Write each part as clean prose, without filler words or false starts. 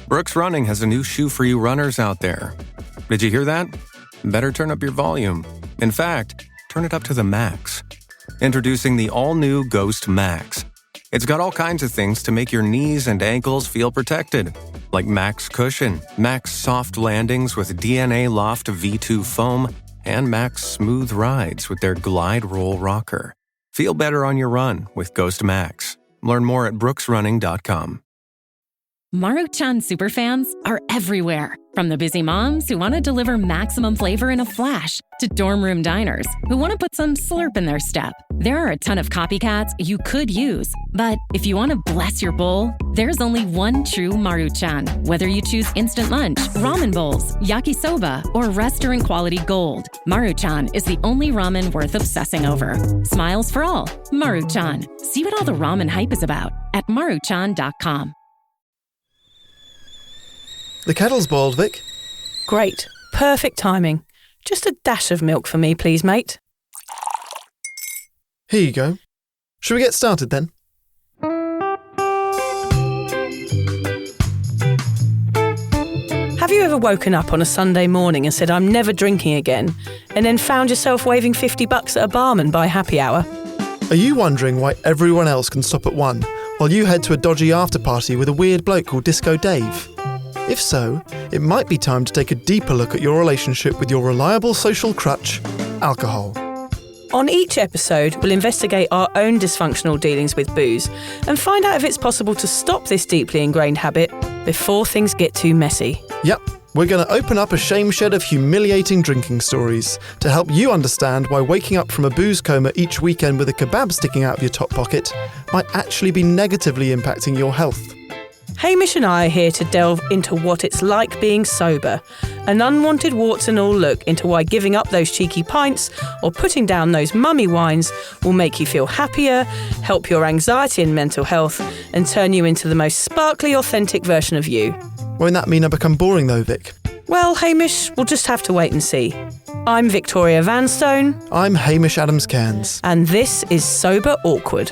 Brooks Running has a new shoe for you runners out there. Did you hear that? Better turn up your volume. In fact, turn it up to the max. Introducing the all-new Ghost Max. It's got all kinds of things to make your knees and ankles feel protected, like Max Cushion, Max Soft Landings with DNA Loft V2 foam, and Max Smooth Rides with their Glide Roll Rocker. Feel better on your run with Ghost Max. Learn more at brooksrunning.com. Maruchan superfans are everywhere. From the busy moms who want to deliver maximum flavor in a flash to dorm room diners who want to put some slurp in their step. There are a ton of copycats you could use, but if you want to bless your bowl, there's only one true Maruchan. Whether you choose instant lunch, ramen bowls, yakisoba, or restaurant quality gold, Maruchan is the only ramen worth obsessing over. Smiles for all. Maruchan. See what all the ramen hype is about at maruchan.com. The kettle's boiled, Vic. Great. Perfect timing. Just a dash of milk for me, please, mate. Here you go. Shall we get started then? Have you ever woken up on a Sunday morning and said, I'm never drinking again, and then found yourself waving $50 at a barman by happy hour? Are you wondering why everyone else can stop at 1 while you head to a dodgy after-party with a weird bloke called Disco Dave? If so, it might be time to take a deeper look at your relationship with your reliable social crutch, alcohol. On each episode, we'll investigate our own dysfunctional dealings with booze and find out if it's possible to stop this deeply ingrained habit before things get too messy. Yep, we're going to open up a shame shed of humiliating drinking stories to help you understand why waking up from a booze coma each weekend with a kebab sticking out of your top pocket might actually be negatively impacting your health. Hamish and I are here to delve into what it's like being sober, an unwanted warts and all look into why giving up those cheeky pints or putting down those mummy wines will make you feel happier, help your anxiety and mental health, and turn you into the most sparkly, authentic version of you. Won't that mean I become boring though, Vic? Well, Hamish, we'll just have to wait and see. I'm Victoria Vanstone. I'm Hamish Adams-Cairns. And this is Sober Awkward.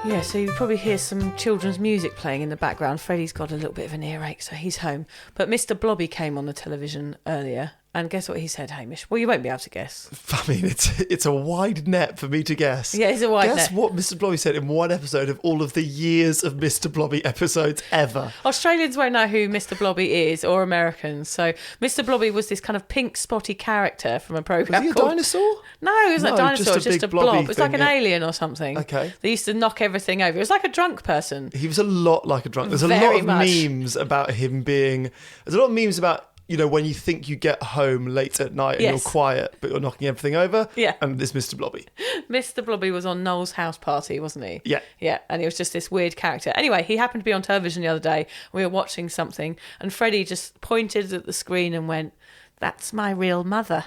Yeah, so you probably hear some children's music playing in the background. Freddie's got a little bit of an earache, so he's home. But Mr. Blobby came on the television earlier, and guess what he said, Hamish? Well, you won't be able to guess. I mean, it's a wide net for me to guess. Yeah, it's a wide net. Guess what Mr. Blobby said in one episode of all of the years of Mr. Blobby episodes ever. Australians won't know who Mr. Blobby is, or Americans. So Mr. Blobby was this kind of pink spotty character from a programme. Was he a dinosaur? No, he wasn't a dinosaur, it was just a blob. It was like an alien or something. Okay. They used to knock everything over. It was like a drunk person. He was a lot like a drunk. There's a lot of memes about him being... There's a lot of memes about, you know, when you think you get home late at night and you're quiet, but you're knocking everything over. Yeah. And it's Mr. Blobby. Mr. Blobby was on Noel's house party, wasn't he? Yeah. Yeah, and he was just this weird character. Anyway, he happened to be on television the other day. We were watching something, and Freddie just pointed at the screen and went, "That's my real mother."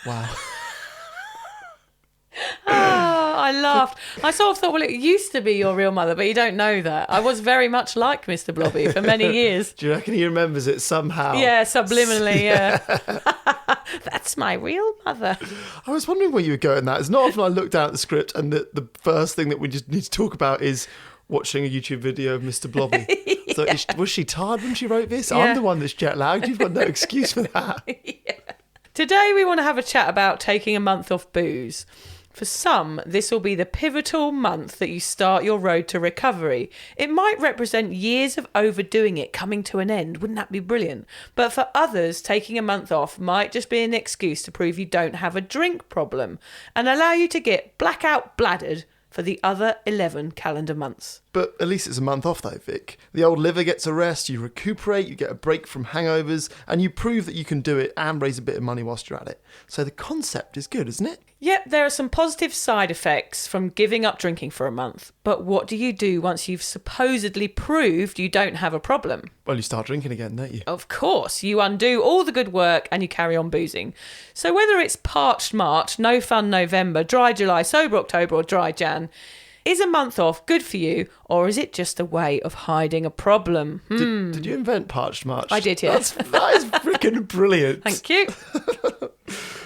Wow. Oh, I laughed. I sort of thought, well, it used to be your real mother, but you don't know that. I was very much like Mr. Blobby for many years. Do you reckon he remembers it somehow? Yeah, subliminally, yeah. That's my real mother. I was wondering where you were going at. It's not often I look down at the script and the first thing that we just need to talk about is watching a YouTube video of Mr. Blobby. Yeah. So was she tired when she wrote this? Yeah. I'm the one that's jet lagged. You've got no excuse for that. Yeah. Today we want to have a chat about taking a month off booze. For some, this will be the pivotal month that you start your road to recovery. It might represent years of overdoing it coming to an end. Wouldn't that be brilliant? But for others, taking a month off might just be an excuse to prove you don't have a drink problem and allow you to get blackout bladdered for the other 11 calendar months. But at least it's a month off though, Vic. The old liver gets a rest, you recuperate, you get a break from hangovers, and you prove that you can do it and raise a bit of money whilst you're at it. So the concept is good, isn't it? Yep, there are some positive side effects from giving up drinking for a month. But what do you do once you've supposedly proved you don't have a problem? Well, you start drinking again, don't you? Of course, you undo all the good work and you carry on boozing. So whether it's parched March, no fun November, dry July, sober October or dry Jan, is a month off good for you, or is it just a way of hiding a problem? Did you invent parched March? I did, yes. That is freaking brilliant. Thank you.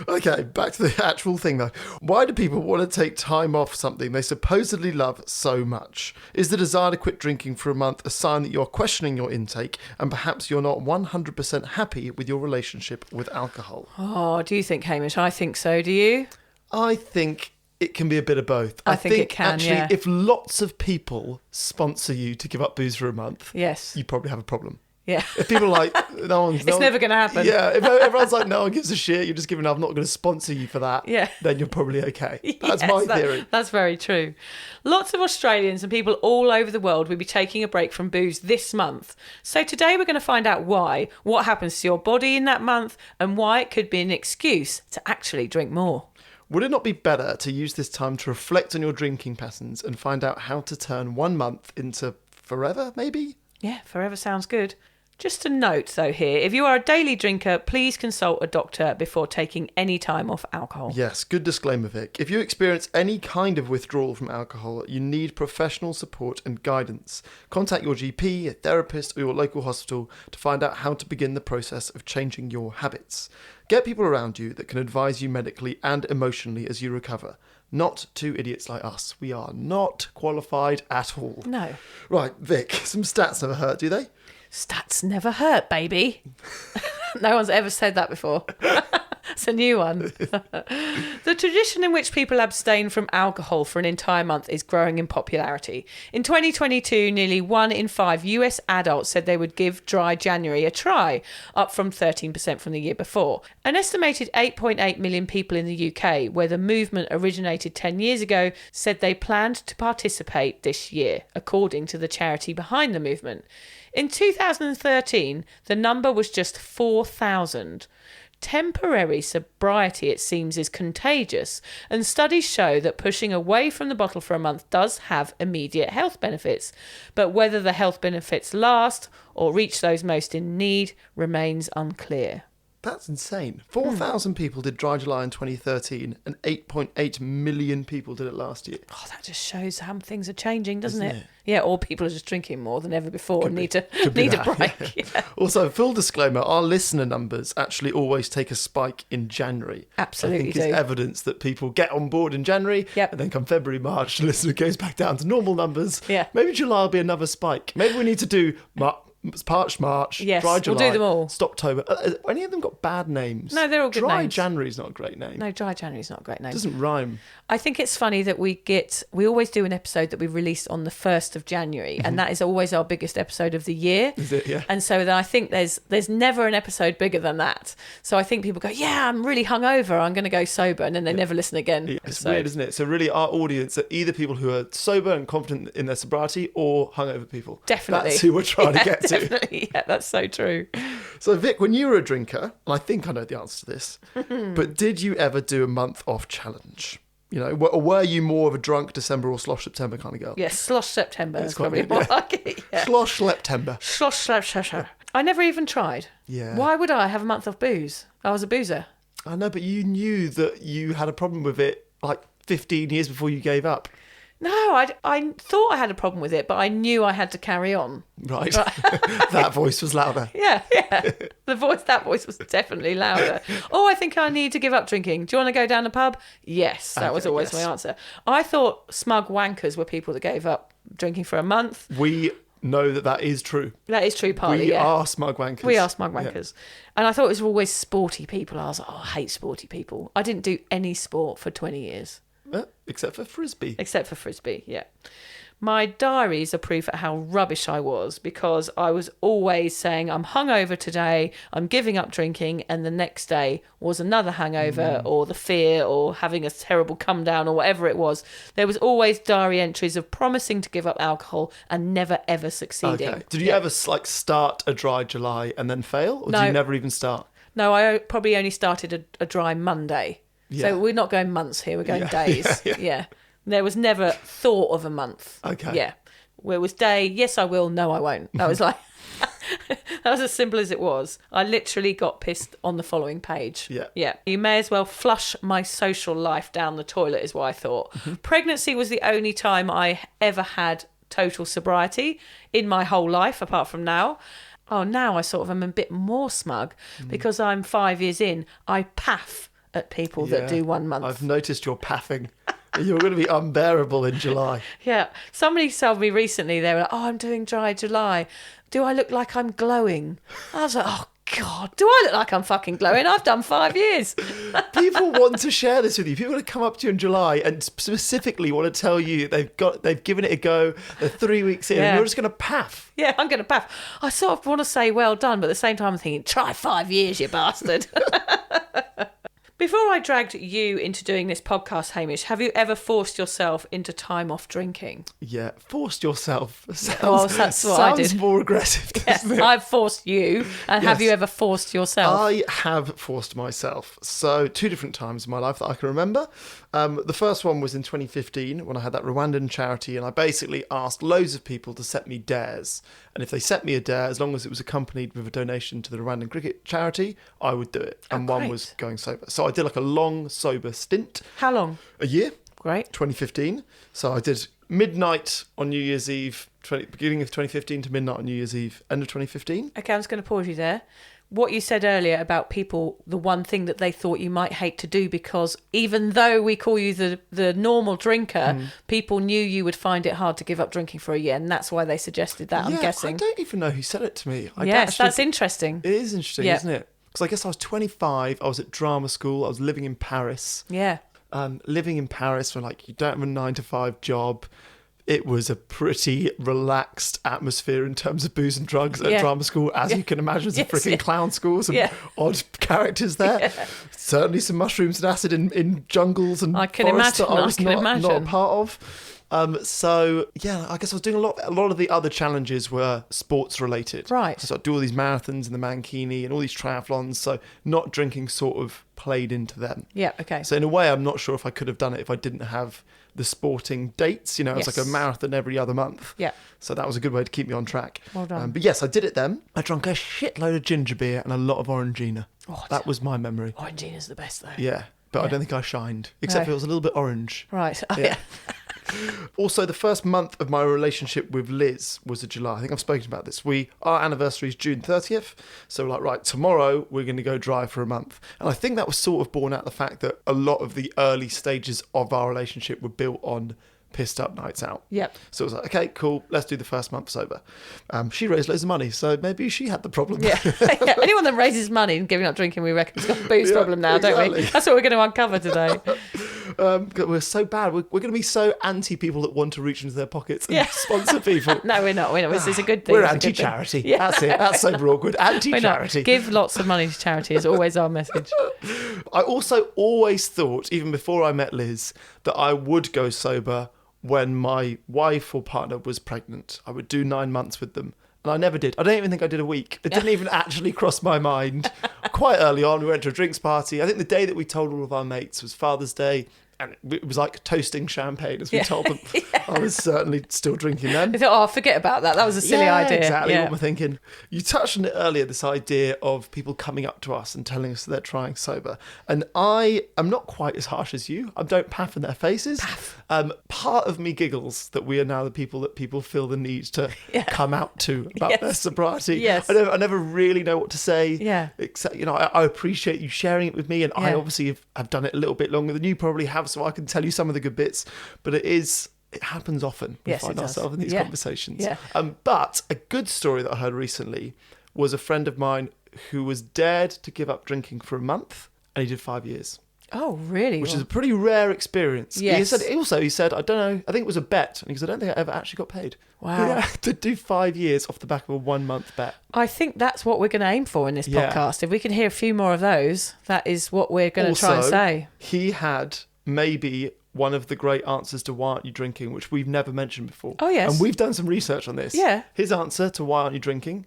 Okay, back to the actual thing though. Why do people want to take time off something they supposedly love so much? Is the desire to quit drinking for a month a sign that you're questioning your intake and perhaps you're not 100% happy with your relationship with alcohol? Oh, do you think, Hamish? I think so. Do you? I think it can be a bit of both. I think it can, actually, yeah. if lots of people sponsor you to give up booze for a month, Yes. you probably have a problem. Yeah. If people are like, it's never going to happen. Yeah, if everyone's like, no one gives a shit, you're just giving up, I'm not going to sponsor you for that, Yeah. then you're probably okay. That's Yes, my theory. That's very true. Lots of Australians and people all over the world will be taking a break from booze this month. So today we're going to find out why, what happens to your body in that month, and why it could be an excuse to actually drink more. Would it not be better to use this time to reflect on your drinking patterns and find out how to turn 1 month into forever, maybe? Yeah, forever sounds good. Just a note, though, here. If you are a daily drinker, please consult a doctor before taking any time off alcohol. Yes, good disclaimer, Vic. If you experience any kind of withdrawal from alcohol, you need professional support and guidance. Contact your GP, a therapist, or your local hospital to find out how to begin the process of changing your habits. Get people around you that can advise you medically and emotionally as you recover. Not two idiots like us. We are not qualified at all. No. Right, Vic, some stats never hurt, do they? Stats never hurt, baby. No one's ever said that before. It's a new one. The tradition in which people abstain from alcohol for an entire month is growing in popularity. In 2022, nearly 1 in 5 US adults said they would give dry January a try, up from 13% from the year before. An estimated 8.8 million people in the UK, where the movement originated 10 years ago, said they planned to participate this year, according to the charity behind the movement. In 2013, the number was just 4,000. Temporary sobriety, it seems, is contagious, and studies show that pushing away from the bottle for a month does have immediate health benefits. But whether the health benefits last or reach those most in need remains unclear. That's insane. 4,000 people did Dry July in 2013 and 8.8 million people did it last year. Oh, that just shows how things are changing, doesn't Isn't it? it? Yeah, or people are just drinking more than ever before and need a that, break. Yeah. Also, full disclaimer, our listener numbers actually always take a spike in January. Absolutely I think do. it's evidence that people get on board in January, Yep. and then come February, March, the listener goes back down to normal numbers. Yeah. Maybe July will be another spike. Maybe we need to do March, Yes, Dry we'll July, do them all. Stoptober. Any of them got bad names? No, they're all good Dry names. January's not a great name. No, Dry January's not a great name. It doesn't rhyme. I think it's funny that we always do an episode that we release on the 1st of January, and that is always our biggest episode of the year. Is it? Yeah. And so I think there's never an episode bigger than that. So I think people go, yeah, I'm really hungover, I'm going to go sober, and then they never listen again. Yeah, it's So- weird, isn't it? So really our audience are either people who are sober and confident in their sobriety or hungover people. Definitely. That's who we're trying to get to. Definitely. Yeah, that's so true. So Vic, when you were a drinker, and I think I know the answer to this, but did you ever do a month off challenge? You know, or were you more of a drunk December or slosh September kind of girl? Yes, Slosh September It's is quite probably good, more yeah. like it. Yeah. Slosh September. Slosh September. I never even tried. Yeah. Why would I have a month off booze? I was a boozer. I know, but you knew that you had a problem with it like 15 years before you gave up. No, I thought I had a problem with it, but I knew I had to carry on. Right. That voice was louder. Yeah. That voice was definitely louder. Oh, I think I need to give up drinking. Do you want to go down the pub? Yes, that was Okay, always yes. my answer. I thought smug wankers were people that gave up drinking for a month. We know that is true. That is true, partly, We yeah. are smug wankers. We are smug Yeah. wankers. And I thought it was always sporty people. I was like, oh, I hate sporty people. I didn't do any sport for 20 years. Except for Frisbee. Except for Frisbee, yeah. My diaries are proof at how rubbish I was, because I was always saying, I'm hungover today, I'm giving up drinking, and the next day was another hangover or the fear or having a terrible come down or whatever it was. There was always diary entries of promising to give up alcohol and never ever succeeding. Okay. Did you ever start a Dry July and then fail? Or No. did you never even start? No, I probably only started a dry Monday. Yeah. So we're not going months here, we're going Yeah, days. yeah. There was never thought of a month. Okay. Yeah. Where it was day, yes I will, no I won't. That was like, that was as simple as it was. I literally got pissed on the following page. Yeah. Yeah. You may as well flush my social life down the toilet is what I thought. Pregnancy was the only time I ever had total sobriety in my whole life, apart from now. Oh, now I sort of am a bit more smug because I'm 5 years in. I paff at people that do 1 month. I've noticed you're paffing. You're going to be unbearable in July. Yeah. Somebody told me recently, they were like, oh, I'm doing dry July. Do I look like I'm glowing? I was like, oh, God, do I look like I'm fucking glowing? I've done 5 years. People want to share this with you. People want to come up to you in July and specifically want to tell you they've given it a go. They're 3 weeks in, and you're just going to paff. Yeah, I'm going to paff. I sort of want to say well done, but at the same time I'm thinking, try 5 years, you bastard. Before I dragged you into doing this podcast, Hamish, have you ever forced yourself into time off drinking? Yeah, forced yourself. Sounds I did. more aggressive, doesn't it? I've forced you, and have you ever forced yourself? I have forced myself. So 2 different times in my life that I can remember. The first one was in 2015 when I had that Rwandan charity, and I basically asked loads of people to set me dares. And if they set me a dare, as long as it was accompanied with a donation to the Rwandan cricket charity, I would do it. And one was going sober. So I did like a long sober stint. How long? A year. Great. 2015. So I did midnight on New Year's Eve, beginning of 2015 to midnight on New Year's Eve, end of 2015. Okay, I'm just going to pause you there. What you said earlier about people, the one thing that they thought you might hate to do, because even though we call you the normal drinker, people knew you would find it hard to give up drinking for a year, and that's why they suggested that, I'm guessing. I don't even know who said it to me. That's interesting. It is interesting, isn't it? Because I guess I was 25, I was at drama school, I was living in Paris. Yeah. Living in Paris where you don't have a 9-to-5 job. It was a pretty relaxed atmosphere in terms of booze and drugs at drama school. As you can imagine, it's a freaking clown school. Some odd characters there. Yeah. Certainly some mushrooms and acid in jungles and forests that I was not a part of. So, I guess I was doing a lot of the other challenges were sports related. Right. So I do all these marathons in the Mankini and all these triathlons. So not drinking sort of played into them. Yeah, okay. So in a way, I'm not sure if I could have done it if I didn't have the sporting dates. It was like a marathon every other month. Yeah. So that was a good way to keep me on track. Well done. But yes, I did it then. I drank a shitload of ginger beer and a lot of Orangina. That was my memory. Orangina's the best though. Yeah. But I don't think I shined, except it was a little bit orange. Right. Oh, yeah. Also, the first month of my relationship with Liz was in July. I think I've spoken about this. Our anniversary is June 30th. So we're like, right, tomorrow we're going to go dry for a month. And I think that was sort of born out of the fact that a lot of the early stages of our relationship were built on pissed up nights out. Yep. So it was like, okay, cool, let's do the first month sober. She raised loads of money, so maybe she had the problem. Yeah. Anyone that raises money and giving up drinking, we reckon, has got a booze problem now, don't we? That's what we're going to uncover today. We're so bad. We're going to be so anti people that want to reach into their pockets and sponsor people. No, we're not. It's a good thing. We're anti-charity. Yeah. That's it. That's sober awkward. Anti-charity. Give lots of money to charity is always our message. I also always thought, even before I met Liz, that I would go sober when my wife or partner was pregnant. I would do 9 months with them. And I never did. I don't even think I did a week. It didn't even actually cross my mind. Quite early on, we went to a drinks party. I think the day that we told all of our mates was Father's Day. And it was like toasting champagne as we told them. I was certainly still drinking then. I thought, forget about that. That was a silly idea. Exactly what we're thinking. You touched on it earlier, this idea of people coming up to us and telling us that they're trying sober. And I am not quite as harsh as you. I don't paff in their faces. Part of me giggles that we are now the people that people feel the need to come out to about their sobriety. Yes. I never really know what to say. Yeah. Except, I appreciate you sharing it with me. And I obviously have done it a little bit longer than you probably have. So I can tell you some of the good bits, but it happens often. We find ourselves in these conversations. Yeah. But a good story that I heard recently was a friend of mine who was dared to give up drinking for a month, and he did 5 years. Oh, really? Which is a pretty rare experience. Yes. He said, I don't know, I think it was a bet. And he goes, I don't think I ever actually got paid. Wow. Yeah, to do 5 years off the back of a 1 month bet. I think that's what we're going to aim for in this podcast. If we can hear a few more of those, that is what we're going to try and say. He had maybe one of the great answers to why aren't you drinking, which we've never mentioned before. Oh, yes. And we've done some research on this. Yeah. His answer to why aren't you drinking,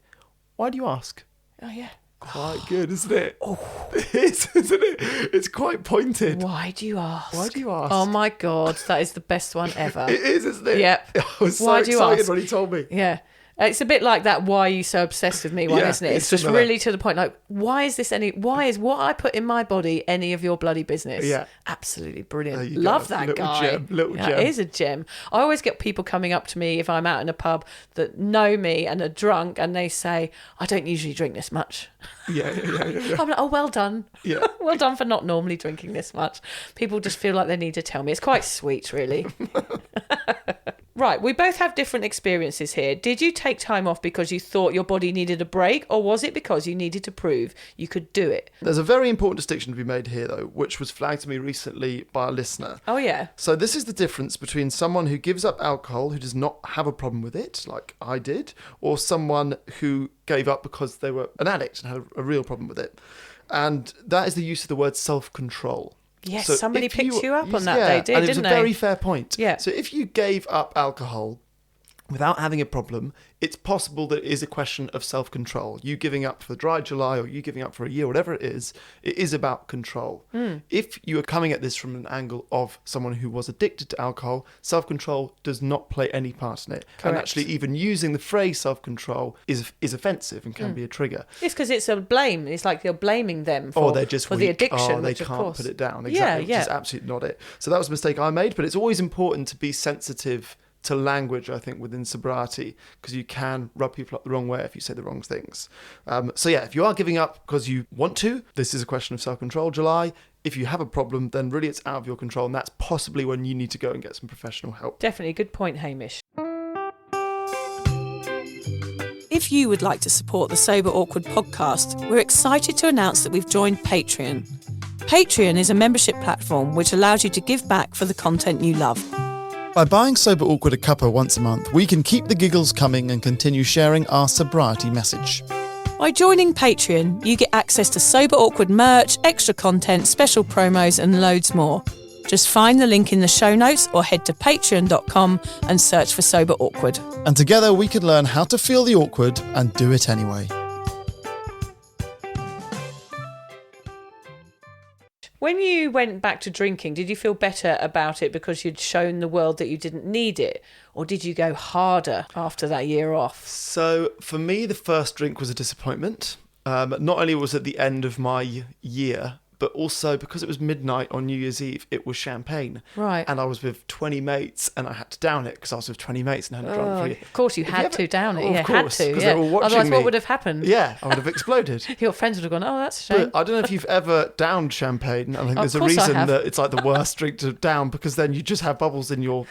why do you ask? Oh, yeah. Quite good, isn't it? Oh. It is, isn't it? It's quite pointed. Why do you ask? Why do you ask? Oh, my God. That is the best one ever. It is, isn't it? Yep. I was so excited when he told me. Yeah. It's a bit like that "why are you so obsessed with me" one, isn't it? It's just similar. really to the point, like, why is what I put in my body any of your bloody business? Yeah. Absolutely brilliant. There you Love go. that Little guy. gem, little gem. It is a gem. I always get people coming up to me if I'm out in a pub that know me and are drunk, and they say, I don't usually drink this much. Yeah. I'm like, oh, well done. Yeah. Well done for not normally drinking this much. People just feel like they need to tell me. It's quite sweet, really. Right, we both have different experiences here. Did you take time off because you thought your body needed a break, or was it because you needed to prove you could do it? There's a very important distinction to be made here, though, which was flagged to me recently by a listener. Oh, yeah. So this is the difference between someone who gives up alcohol, who does not have a problem with it, like I did, or someone who gave up because they were an addict and had a real problem with it. And that is the use of the word self-control. Yes, So somebody if picked you up on that, yeah, they did, and it was didn't a they? very fair point. Yeah. So if you gave up alcohol without having a problem, it's possible that it is a question of self-control. You giving up for dry July, or you giving up for a year, whatever it is about control. If you are coming at this from an angle of someone who was addicted to alcohol, self-control does not play any part in it. Correct. And actually even using the phrase self-control is offensive and can be a trigger. It's because it's a blame. It's like you're blaming them for, They're just for weak. the addiction. They which, of can't course, put it down. Exactly, Yeah. which is absolutely not it. So that was a mistake I made, but it's always important to be sensitive to language, I think, within sobriety, because you can rub people up the wrong way if you say the wrong things. So yeah, if you are giving up because you want to, this is a question of self-control, July. If you have a problem, then really it's out of your control, and that's possibly when you need to go and get some professional help. Definitely. Good point, Hamish. If you would like to support the Sober Awkward podcast, we're excited to announce that we've joined Patreon. Patreon is a membership platform which allows you to give back for the content you love. By buying Sober Awkward a cuppa once a month, we can keep the giggles coming and continue sharing our sobriety message. By joining Patreon, you get access to Sober Awkward merch, extra content, special promos and loads more. Just find the link in the show notes or head to patreon.com and search for Sober Awkward. And together we can learn how to feel the awkward and do it anyway. When you went back to drinking, did you feel better about it because you'd shown the world that you didn't need it? Or did you go harder after that year off? So for me, the first drink was a disappointment. Not only was it the end of my year, but also because it was midnight on New Year's Eve, it was champagne. Right. And I was with 20 mates and I had to down it because I was with 20 mates and hadn't drunk for you. Of course, you had to down it. Of Yeah, course, had to. 'cause Yeah. they were watching Otherwise, me. what would have happened? Yeah, I would have exploded. Your friends would have gone, oh, that's a shame. But I don't know if you've ever downed champagne. I think there's a course I reason have. that it's like the worst drink to down, because then you just have bubbles in your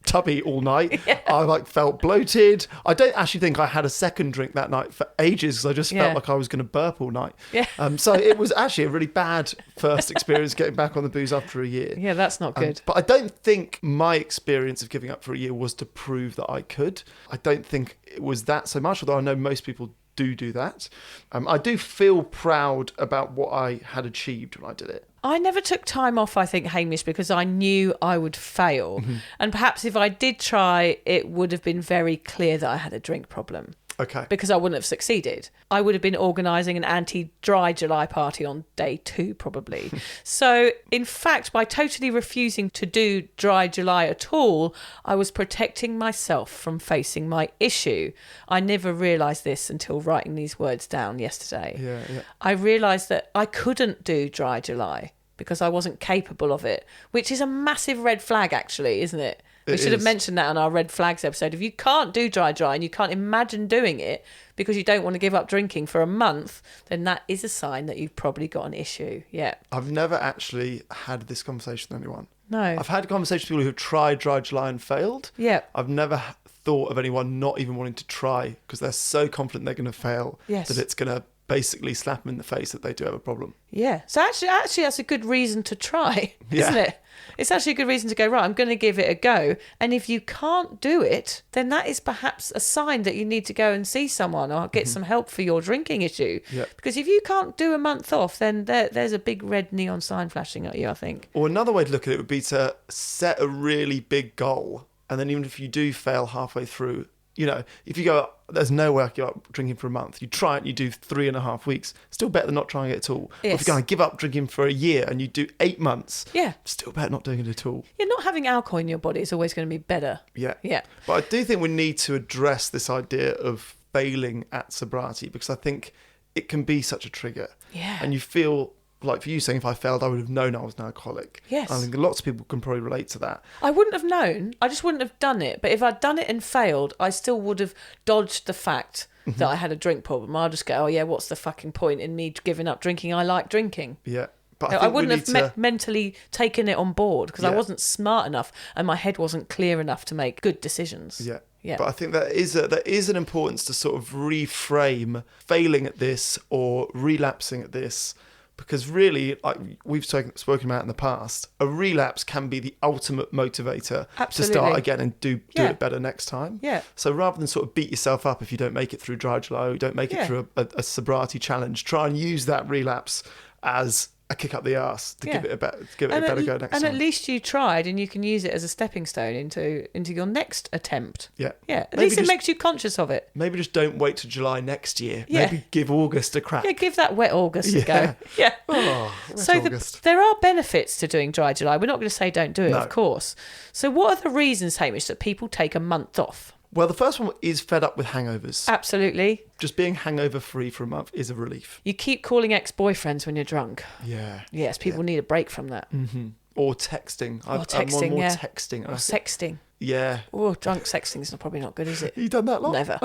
tubby all night. I felt bloated. I don't actually think I had a second drink that night for ages because I just felt like I was going to burp all night. Yeah. So it was actually a really bad first experience getting back on the booze after a year. Yeah, that's not good. But I don't think my experience of giving up for a year was to prove that I could. I don't think it was that so much, although I know most people do that. I do feel proud about what I had achieved when I did it. I never took time off, I think, Hamish, because I knew I would fail. And perhaps if I did try, it would have been very clear that I had a drink problem. Okay. Because I wouldn't have succeeded. I would have been organising an anti-dry July party on day 2, probably. So, in fact, by totally refusing to do dry July at all, I was protecting myself from facing my issue. I never realised this until writing these words down yesterday. Yeah. I realised that I couldn't do dry July because I wasn't capable of it, which is a massive red flag, actually, isn't it? We should have mentioned that on our red flags episode. If you can't do dry and you can't imagine doing it because you don't want to give up drinking for a month, then that is a sign that you've probably got an issue. Yeah. I've never actually had this conversation with anyone. No. I've had conversations with people who've tried dry July and failed. Yeah. I've never thought of anyone not even wanting to try because they're so confident they're going to fail that it's going to basically slap them in the face that they do have a problem. Yeah. So actually that's a good reason to try, isn't it? It's actually a good reason to go, right, I'm going to give it a go. And if you can't do it, then that is perhaps a sign that you need to go and see someone or get some help for your drinking issue. Yeah. Because if you can't do a month off, then there's a big red neon sign flashing at you, I think. Or another way to look at it would be to set a really big goal. And then even if you do fail halfway through, You know, if you go, there's no way I can give up drinking for a month. You try it, you do 3.5 weeks. Still better than not trying it at all. Yes. Or if you're going to give up drinking for a year and you do 8 months, Yeah. still better not doing it at all. You're not having alcohol in your body is always going to be better. Yeah. Yeah. But I do think we need to address this idea of failing at sobriety, because I think it can be such a trigger. Yeah. And you feel like, for you saying, if I failed, I would have known I was an alcoholic. Yes. I think lots of people can probably relate to that. I wouldn't have known. I just wouldn't have done it. But if I'd done it and failed, I still would have dodged the fact that I had a drink problem. I'll just go, oh yeah, what's the fucking point in me giving up drinking? I like drinking. Yeah. But I wouldn't have mentally taken it on board because I wasn't smart enough and my head wasn't clear enough to make good decisions. Yeah. Yeah. But I think there is an importance to sort of reframe failing at this or relapsing at this, because really, like we've spoken about in the past, a relapse can be the ultimate motivator to start again and do it better next time. Yeah. So rather than sort of beat yourself up if you don't make it through Dry July or you don't make it through a sobriety challenge, try and use that relapse as a kick up the arse to give it a better go next time. And at least you tried, and you can use it as a stepping stone into your next attempt. Yeah. Yeah. At least it makes you conscious of it. Maybe just don't wait till July next year. Yeah. Maybe give August a crack. Yeah, give that wet August a go. Yeah. Oh, So August. there are benefits to doing Dry July. We're not going to say don't do it, No. of course. So what are the reasons, Hamish, that people take a month off? Well, the first one is fed up with hangovers. Absolutely. Just being hangover free for a month is a relief. You keep calling ex-boyfriends when you're drunk. Yeah. Yes, people need a break from that. Mm-hmm. Or texting. I'm on texting, more yeah. texting. Or sexting. Yeah. Oh, drunk sexting is probably not good, is it? You done that lot? Never.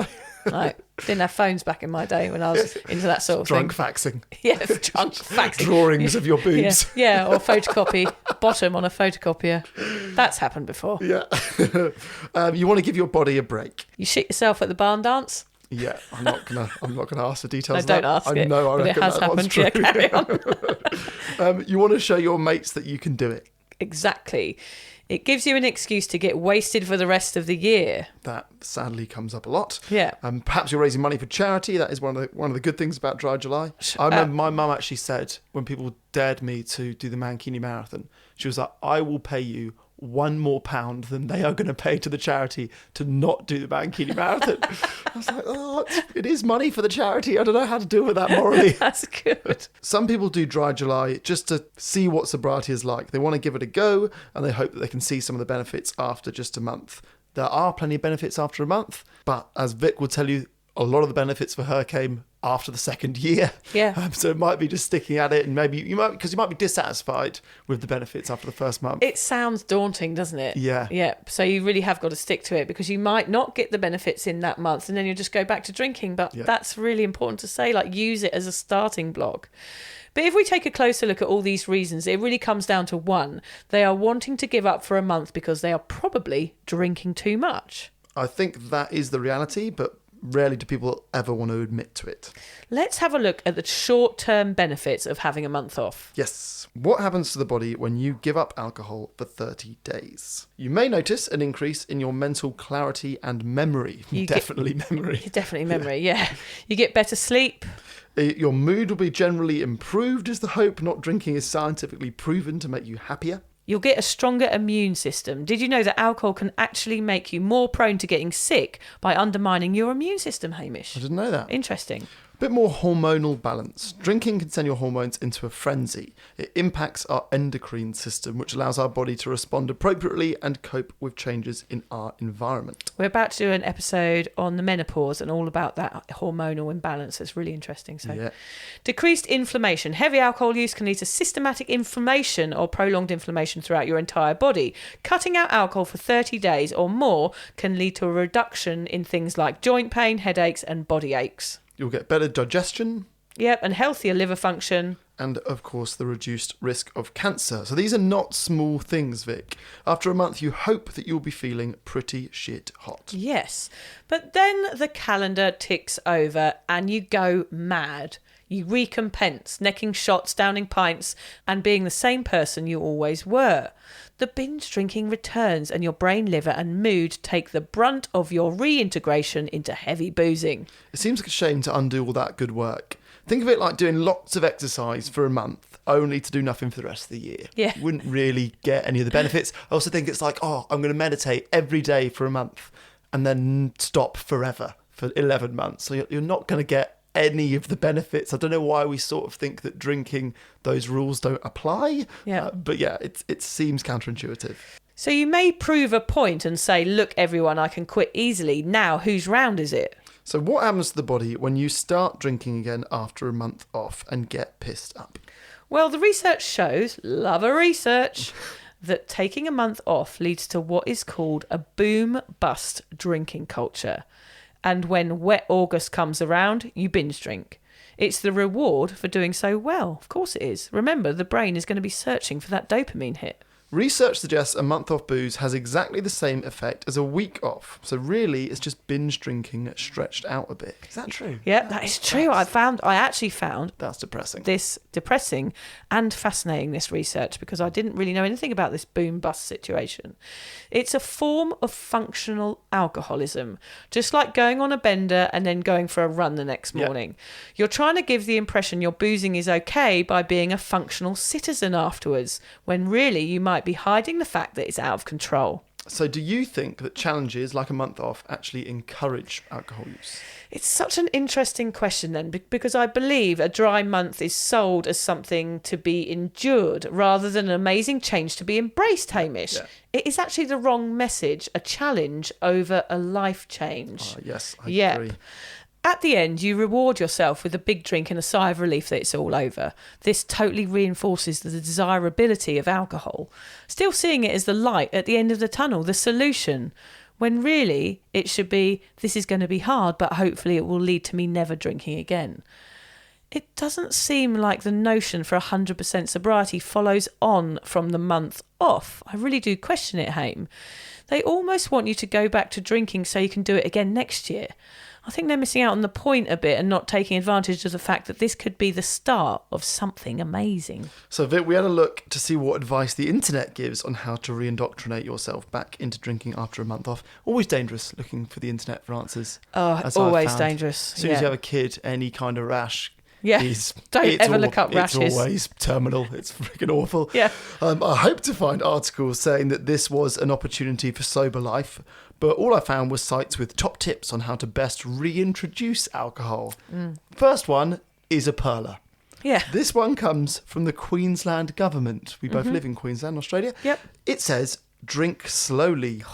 No. Didn't have phones back in my day when I was into that sort of Drunk thing. faxing. Yeah, drunk faxing. Drawings of your boobs. Yeah, or photocopy. Bottom on a photocopier. That's happened before. Yeah. You want to give your body a break. You shit yourself at the barn dance? Yeah, I'm not gonna ask the details. No, of that. don't ask I it. know. I but reckon it has that one's happened. true. Yeah, carry on. You want to show your mates that you can do it. Exactly. It gives you an excuse to get wasted for the rest of the year. That sadly comes up a lot. Yeah. Perhaps you're raising money for charity. That is one of the good things about Dry July. I remember my mum actually said, when people dared me to do the Mankini Marathon, she was like, I will pay you £1 more than they are going to pay to the charity to not do the Mankini Marathon. I was like, oh, it is money for the charity. I don't know how to deal with that morally. That's good. Some people do Dry July just to see what sobriety is like. They want to give it a go and they hope that they can see some of the benefits after just a month. There are plenty of benefits after a month, but as Vic will tell you, a lot of the benefits for her came after the second year. Yeah. So it might be just sticking at it, and maybe you might be dissatisfied with the benefits after the first month. It sounds daunting, doesn't it? Yeah. Yeah. So you really have got to stick to it because you might not get the benefits in that month and then you'll just go back to drinking. But that's really important to say, like use it as a starting block. But if we take a closer look at all these reasons, it really comes down to one. They are wanting to give up for a month because they are probably drinking too much. I think that is the reality, but rarely do people ever want to admit to it. Let's have a look at the short-term benefits of having a month off. Yes. What happens to the body when you give up alcohol for 30 days? You may notice an increase in your mental clarity and memory. Definitely memory. Yeah. You get better sleep. Your mood will be generally improved is the hope. Not drinking is scientifically proven to make you happier. You'll get a stronger immune system. Did you know that alcohol can actually make you more prone to getting sick by undermining your immune system, Hamish? I didn't know that. Interesting. A bit more hormonal balance. Drinking can send your hormones into a frenzy. It impacts our endocrine system, which allows our body to respond appropriately and cope with changes in our environment. We're about to do an episode on the menopause and all about that hormonal imbalance. It's really interesting. So, decreased inflammation. Heavy alcohol use can lead to systematic inflammation or prolonged inflammation throughout your entire body. Cutting out alcohol for 30 days or more can lead to a reduction in things like joint pain, headaches, and body aches. You'll get better digestion. Yep, and healthier liver function. And, of course, the reduced risk of cancer. So these are not small things, Vic. After a month, you hope that you'll be feeling pretty shit hot. Yes, but then the calendar ticks over and you go mad. You recompense, necking shots, downing pints, and being the same person you always were. The binge drinking returns and your brain, liver and mood take the brunt of your reintegration into heavy boozing. It seems like a shame to undo all that good work. Think of it like doing lots of exercise for a month, only to do nothing for the rest of the year. Yeah. You wouldn't really get any of the benefits. I also think it's like, I'm going to meditate every day for a month. and then stop forever for 11 months. So you're not going to get any of the benefits. I don't know why we sort of think that drinking, those rules don't apply. Yeah. But yeah, it seems counterintuitive. So you may prove a point and say, look, everyone, I can quit easily. Now, whose round is it? So what happens to the body when you start drinking again after a month off and get pissed up? Well, the research shows, love a research, that taking a month off leads to what is called a boom-bust drinking culture. And when wet August comes around, you binge drink. It's the reward for doing so well. Of course it is. Remember, the brain is going to be searching for that dopamine hit. Research suggests a month off booze has exactly the same effect as a week off. So really, it's just binge drinking stretched out a bit. Is that true? Yeah, that is true. I actually found That's depressing. this depressing and fascinating, this research, because I didn't really know anything about this boom-bust situation. It's a form of functional alcoholism, just like going on a bender and then going for a run the next morning. You're trying to give the impression your boozing is okay by being a functional citizen afterwards, when really you might be hiding the fact that it's out of control. So do you think that challenges like a month off actually encourage alcohol use? It's such an interesting question then, because I believe a dry month is sold as something to be endured rather than an amazing change to be embraced, Hamish. Yeah. It is actually the wrong message, a challenge over a life change. Yes, I agree. At the end, you reward yourself with a big drink and a sigh of relief that it's all over. This totally reinforces the desirability of alcohol, still seeing it as the light at the end of the tunnel, the solution, when really it should be, this is going to be hard, but hopefully it will lead to me never drinking again. It doesn't seem like the notion for 100% sobriety follows on from the month off. I really do question it, Haim. They almost want you to go back to drinking so you can do it again next year. I think they're missing out on the point a bit and not taking advantage of the fact that this could be the start of something amazing. So Vic, we had a look to see what advice the internet gives on how to re-indoctrinate yourself back into drinking after a month off. Always dangerous looking for the internet for answers. Oh, as always I've found. dangerous. As soon as you have a kid, any kind of rash. Yeah, don't ever look up rashes. It's always terminal. It's freaking awful. Yeah. I hope to find articles saying that this was an opportunity for sober life, but all I found was sites with top tips on how to best reintroduce alcohol. First one is a perler. Yeah. This one comes from the Queensland government. We both live in Queensland, Australia. Yep. It says, drink slowly,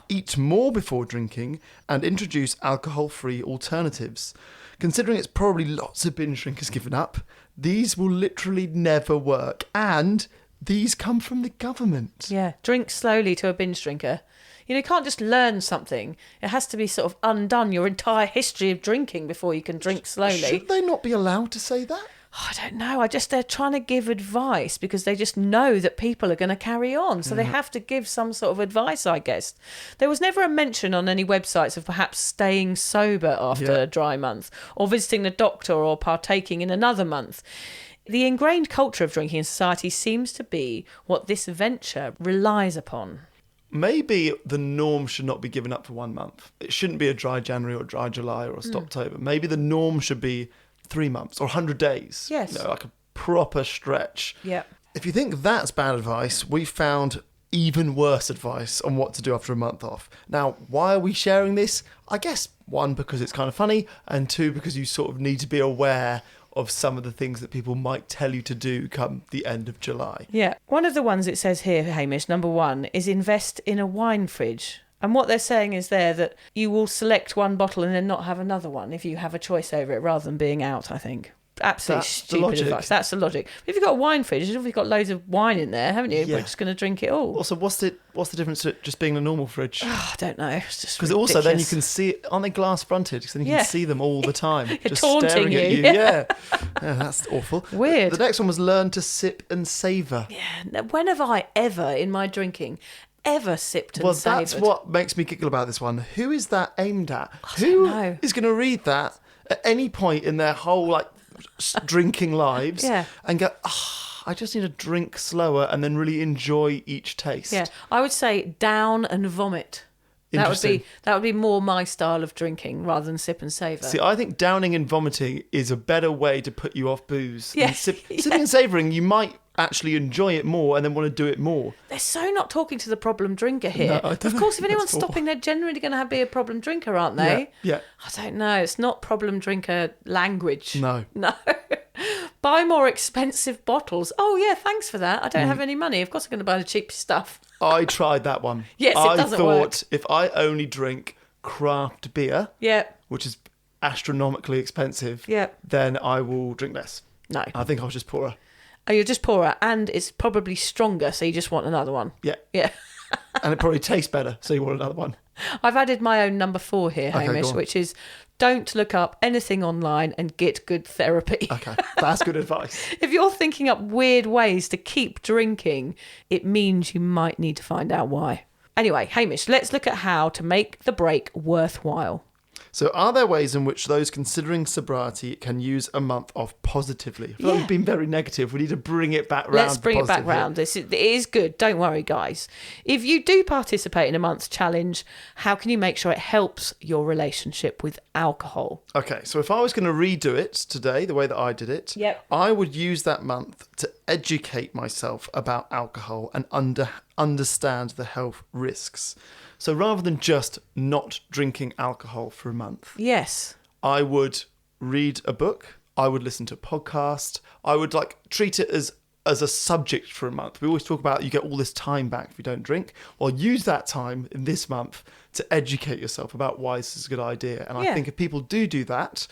eat more before drinking, and introduce alcohol-free alternatives. Considering it's probably lots of binge drinkers given up, these will literally never work. And these come from the government. Yeah, drink slowly to a binge drinker. You can't just learn something. It has to be sort of undone your entire history of drinking before you can drink slowly. Should they not be allowed to say that? I don't know. They're trying to give advice because they just know that people are going to carry on. So they have to give some sort of advice, I guess. There was never a mention on any websites of perhaps staying sober after a dry month or visiting the doctor or partaking in another month. The ingrained culture of drinking in society seems to be what this venture relies upon. Maybe the norm should not be given up for 1 month. It shouldn't be a dry January or dry July or a Stoptober. Maybe the norm should be 3 months or 100 days. Yes. Like a proper stretch. Yeah. If you think that's bad advice, we found even worse advice on what to do after a month off. Now, why are we sharing this? I guess, 1, because it's kind of funny, and 2, because you sort of need to be aware of some of the things that people might tell you to do come the end of July. Yeah. One of the ones it says here, Hamish, number 1, is invest in a wine fridge. And what they're saying is there that you will select one bottle and then not have another one if you have a choice over it rather than being out, I think. Absolutely stupid advice. That's the logic. If you've got a wine fridge, you've got loads of wine in there, haven't you? Yeah. We're just going to drink it all. Also, what's the difference to just being a normal fridge? I don't know. It's just because also then you can see, aren't they glass fronted? Because then you can see them all the time, just taunting staring at you. you. Yeah, that's awful. Weird. The next one was learn to sip and savour. Yeah. When have I ever in my drinking ever sipped and savoured? Well, that's what makes me giggle about this one. Who is that aimed at? Who is going to read that at any point in their whole drinking lives and go, I just need to drink slower and then really enjoy each taste? Yeah, I would say down and vomit. That would be more my style of drinking rather than sip and savour. See, I think downing and vomiting is a better way to put you off booze. Yeah. Sipping and savouring, you might actually enjoy it more and then want to do it more. They're so not talking to the problem drinker here. No, I don't of course, if know. anyone's That's stopping, they're generally going to be a problem drinker, aren't they? Yeah. I don't know. It's not problem drinker language. No. No. Buy more expensive bottles. Oh, yeah, thanks for that. I don't have any money. Of course, I'm going to buy the cheapest stuff. I tried that one. Yes, it doesn't work. I thought if I only drink craft beer, Yeah. which is astronomically expensive, Yeah. then I will drink less. No. I think I was just poorer. Oh, you're just poorer, and it's probably stronger, so you just want another one. Yeah. Yeah. And it probably tastes better, so you want another one. I've added my own number 4 here, Okay, Hamish, go on. which is don't look up anything online and get good therapy. Okay, that's good advice. If you're thinking up weird ways to keep drinking, it means you might need to find out why. Anyway, Hamish, let's look at how to make the break worthwhile. So are there ways in which those considering sobriety can use a month off positively? I feel like we've been very negative. We need to bring it back round. Let's bring it back positive here. round. It is good. Don't worry, guys. If you do participate in a month's challenge, how can you make sure it helps your relationship with alcohol? Okay, so if I was going to redo it today, the way that I did it, Yep. I would use that month to educate myself about alcohol and understand the health risks. So rather than just not drinking alcohol for a month, Yes. I would read a book, I would listen to a podcast, I would treat it as a subject for a month. We always talk about you get all this time back if you don't drink. Well, use that time in this month to educate yourself about why this is a good idea. And I think if people do that,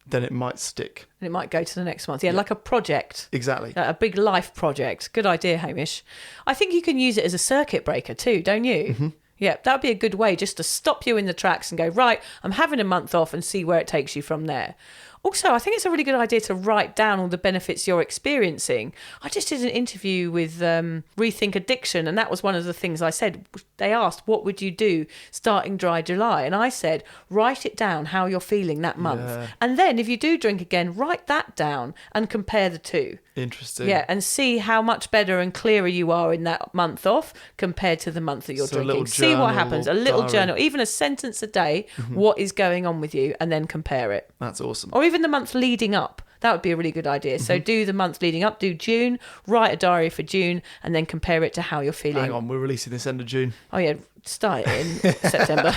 then it might stick. And it might go to the next month. Yeah, like a project. Exactly. A big life project. Good idea, Hamish. I think you can use it as a circuit breaker too, don't you? Mm-hmm. Yeah, that would be a good way just to stop you in the tracks and go, right, I'm having a month off and see where it takes you from there. Also, I think it's a really good idea to write down all the benefits you're experiencing. I just did an interview with Rethink Addiction, and that was one of the things I said. They asked, what would you do starting Dry July? And I said, write it down, how you're feeling that month. Yeah. And then if you do drink again, write that down and compare the two. Interesting. Yeah, and see how much better and clearer you are in that month off compared to the month that you're So a drinking. little See what journal happens. A or little diary. journal, even a sentence a day, what is going on with you, and then compare it. That's awesome. Or even the month leading up. That would be a really good idea. So do the month leading up, do June, write a diary for June, and then compare it to how you're feeling. Hang on, we're releasing this end of June. Oh, yeah, start it in September.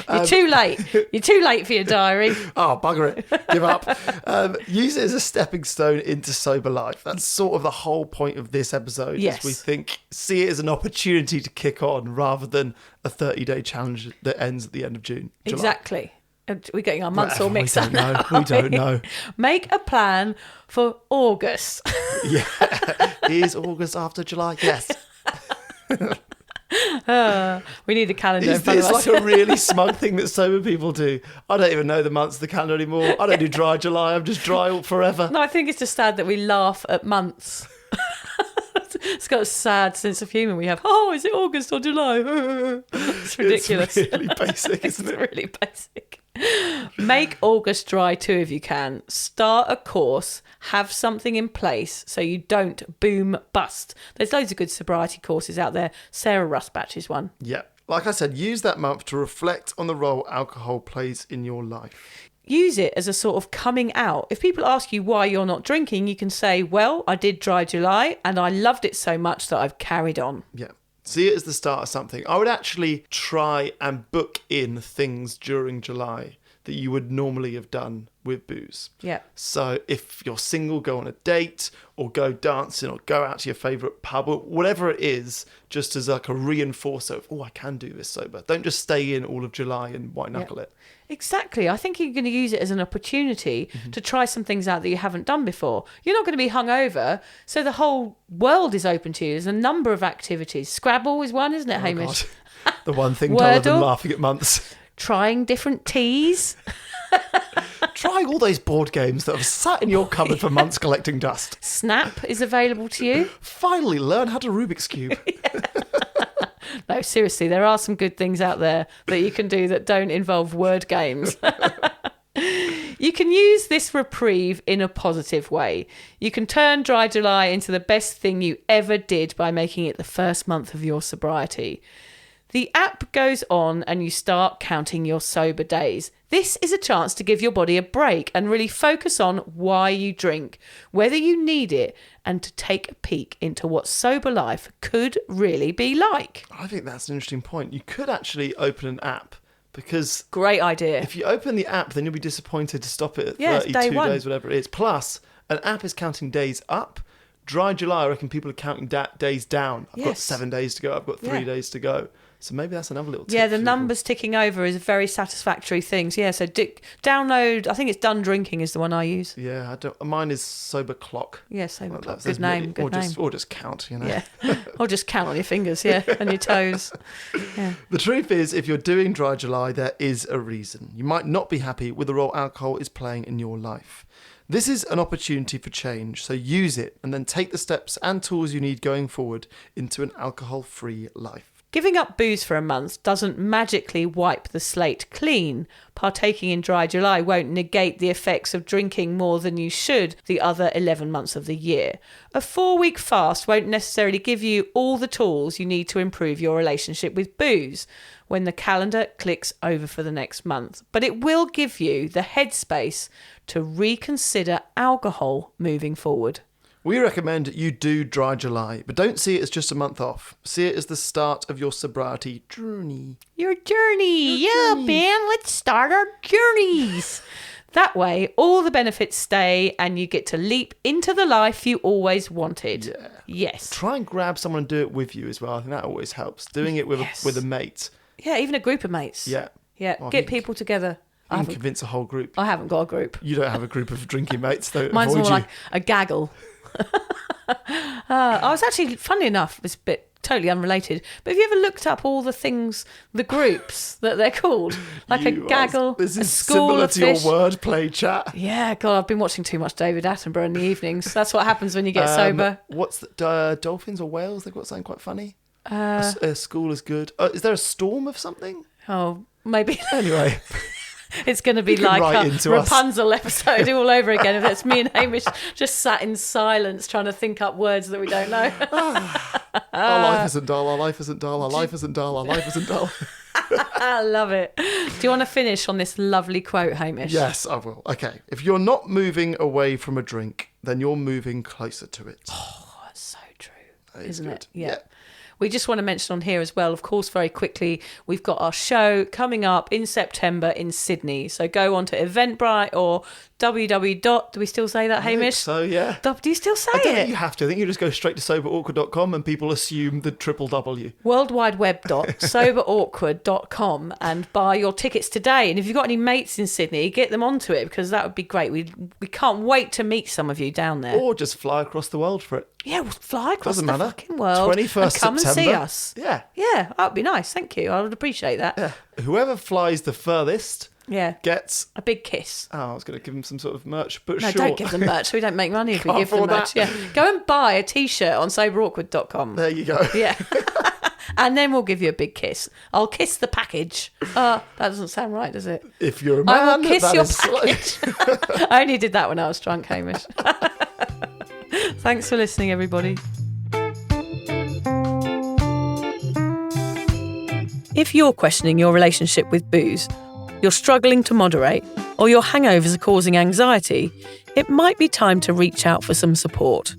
You're too late. You're too late for your diary. Oh, bugger it. Give up. Use it as a stepping stone into sober life. That's sort of the whole point of this episode. Yes. Is we see it as an opportunity to kick on rather than a 30-day challenge that ends at the end of July. Exactly. We're getting our months all mixed up. We don't know. Make a plan for August. Yeah. Is August after July? Yes. We need a calendar in Is front of this us. like a really smug thing that sober people do? I don't even know the months of the calendar anymore. I don't do Dry July. I'm just dry forever. No, I think it's just sad that we laugh at months. It's got a sad sense of humour we have. Oh, is it August or July? It's ridiculous. It's really basic, isn't it? It's really basic. Make August dry too if you can. Start a course. Have something in place so you don't boom bust. There's loads of good sobriety courses out there. Sarah Rustbatch is one. Yeah. Like I said, use that month to reflect on the role alcohol plays in your life. Use it as a sort of coming out. If people ask you why you're not drinking, you can say, well, I did Dry July and I loved it so much that I've carried on. Yeah. See it as the start of something. I would actually try and book in things during July that you would normally have done with booze. Yeah. So if you're single, go on a date or go dancing or go out to your favourite pub or whatever it is, just as like a reinforcer of, I can do this sober. Don't just stay in all of July and white knuckle it. Exactly. I think you're going to use it as an opportunity to try some things out that you haven't done before. You're not going to be hungover, so the whole world is open to you. There's a number of activities. Scrabble is one, isn't it, Hamish? God. The one thing duller than Wordle. laughing at months. Trying different teas. Try all those board games that have sat in your cupboard for months collecting dust. Snap is available to you. Finally learn how to Rubik's Cube. No, seriously, there are some good things out there that you can do that don't involve word games. You can use this reprieve in a positive way. You can turn Dry July into the best thing you ever did by making it the first month of your sobriety. The app goes on and you start counting your sober days. This is a chance to give your body a break and really focus on why you drink, whether you need it, and to take a peek into what sober life could really be like. I think that's an interesting point. You could actually open an app, because great idea. If you open the app, then you'll be disappointed to stop it at 32 days, whatever it is. Plus, an app is counting days up. Dry July, I reckon people are counting days down. I've got 7 days to go. I've got 3 days to go. So maybe that's another little tip. Yeah, the numbers ticking over is a very satisfactory thing. So so download, I think it's Done Drinking is the one I use. Yeah, mine is Sober Clock. Yeah, Sober Clock. Good name. Or just count, Yeah, or just count on your fingers, and your toes. Yeah. The truth is, if you're doing Dry July, there is a reason. You might not be happy with the role alcohol is playing in your life. This is an opportunity for change, so use it and then take the steps and tools you need going forward into an alcohol-free life. Giving up booze for a month doesn't magically wipe the slate clean. Partaking in Dry July won't negate the effects of drinking more than you should the other 11 months of the year. A 4-week fast won't necessarily give you all the tools you need to improve your relationship with booze when the calendar clicks over for the next month. But it will give you the headspace to reconsider alcohol moving forward. We recommend you do Dry July, but don't see it as just a month off. See it as the start of your sobriety journey. Your journey. Ben, let's start our journeys. That way, all the benefits stay and you get to leap into the life you always wanted. Yeah. Yes. Try and grab someone and do it with you as well. I think that always helps. Doing it with a mate. Yeah, even a group of mates. Yeah. Yeah, well, get people together. You can convince a whole group. I haven't got a group. You don't have a group of drinking mates, though. Mine's more like a gaggle. I was actually, funny enough, this bit totally unrelated, but have you ever looked up all the things, the groups that they're called? Like a gaggle, this a is school similar of to your fish. wordplay chat. Yeah, God, I've been watching too much David Attenborough in the evenings. That's what happens when you get sober. What's the dolphins or whales? They've got something quite funny. A school is good. Is there a storm of something? Oh, maybe. Anyway. It's going to be like a Rapunzel episode all over again. If it's me and Hamish just sat in silence trying to think up words that we don't know. Our life isn't dull, our life isn't dull, our life isn't dull, our life isn't dull. I love it. Do you want to finish on this lovely quote, Hamish? Yes, I will. Okay. If you're not moving away from a drink, then you're moving closer to it. Oh, that's so true. Isn't it? Yeah. We just want to mention on here as well, of course, very quickly, we've got our show coming up in September in Sydney. So go on to Eventbrite or www. Do we still say that, Hamish? So, yeah. Do you still say I don't it? think you have to. I think you just go straight to soberawkward.com and people assume the triple W. worldwideweb.soberawkward.com and buy your tickets today. And if you've got any mates in Sydney, get them onto it because that would be great. We can't wait to meet some of you down there. Or just fly across the world for it. Yeah, we'll fly across Doesn't the matter. fucking world 21st and come September. and see us. Yeah. Yeah, that would be nice. Thank you. I would appreciate that. Yeah. Whoever flies the furthest gets a big kiss. Oh, I was going to give them some sort of merch, but no, sure. don't give them merch. We don't make money if we Can't give them afford merch. that. Yeah, go and buy a T-shirt on soberawkward.com. There you go. Yeah. And then we'll give you a big kiss. I'll kiss the package. That doesn't sound right, does it? If you're a man, I will kiss that your is package. I only did that when I was drunk, Hamish. Thanks for listening, everybody. If you're questioning your relationship with booze, you're struggling to moderate, or your hangovers are causing anxiety, it might be time to reach out for some support.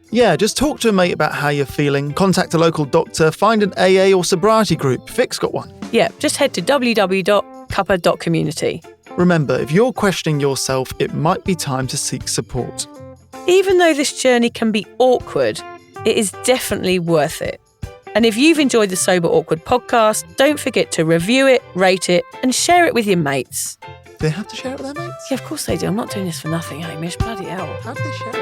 Yeah, just talk to a mate about how you're feeling, contact a local doctor, find an AA or sobriety group. Vic's got one. Yeah, just head to www.cuppa.community. Remember, if you're questioning yourself, it might be time to seek support. Even though this journey can be awkward, it is definitely worth it. And if you've enjoyed the Sober Awkward podcast, don't forget to review it, rate it, and share it with your mates. They have to share it with their mates? Yeah, of course they do. I'm not doing this for nothing, Hamish. Bloody hell. How do they share it?